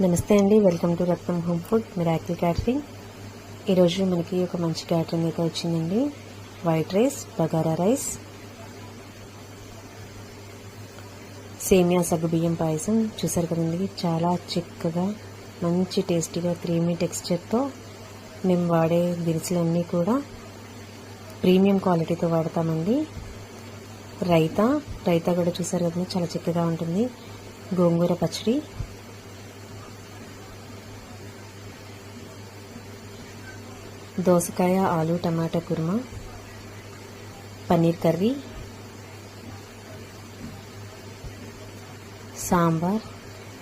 నమస్తే అండి, welcome to Ratnam home food miracle catering. ఈరోజు మనకి ఒక మంచి క్యాటరింగ్ అయితే వచ్చిందండి. వైట్ రైస్, బగారా రైస్, సేమియా సగ్గుబియ్యం పాయసం. చూసారు కదండి, చాలా చిక్కగా మంచి టేస్టీగా క్రీమీ టెక్స్చర్తో మేము వాడే దినుసులన్నీ కూడా ప్రీమియం క్వాలిటీతో వాడతామండి. రైతా కూడా చూసారు కదండి, చాలా చిక్కగా ఉంటుంది. గోంగూర పచ్చడి, దోసకాయ ఆలు టమాటా కుర్మా, పన్నీర్ కర్రీ, సాంబార్.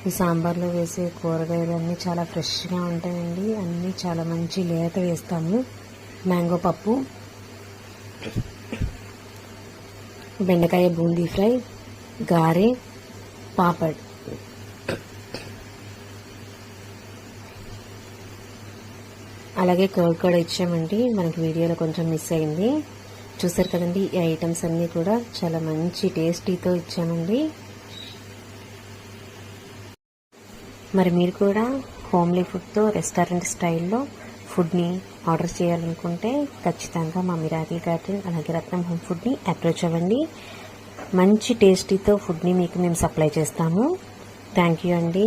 ఈ సాంబార్లో వేసే కూరగాయలు అన్నీ చాలా ఫ్రెష్గా ఉంటాయండి. అన్నీ చాలా మంచి లేత వేస్తాము. మ్యాంగో పప్పు, బెండకాయ బూందీ ఫ్రై, గారె, పాపడ్. అలాగే కర్డ్ కూడా ఇచ్చామండి. మనకి వీడియోలో కొంచెం మిస్ అయింది. చూసారు కదండి, ఈ ఐటమ్స్ అన్నీ కూడా చాలా మంచి టేస్టీతో ఇచ్చామండి. మరి మీరు కూడా హోమ్లీ ఫుడ్తో రెస్టారెంట్ స్టైల్లో ఫుడ్ని ఆర్డర్ చేయాలనుకుంటే ఖచ్చితంగా మా మిరాకిల్ క్యాటరింగ్ అలాగే రత్నం హోమ్ ఫుడ్ని అప్రోచ్ అవ్వండి. మంచి టేస్టీతో ఫుడ్ని మీకు మేము సప్లై చేస్తాము. థ్యాంక్ యూ అండి.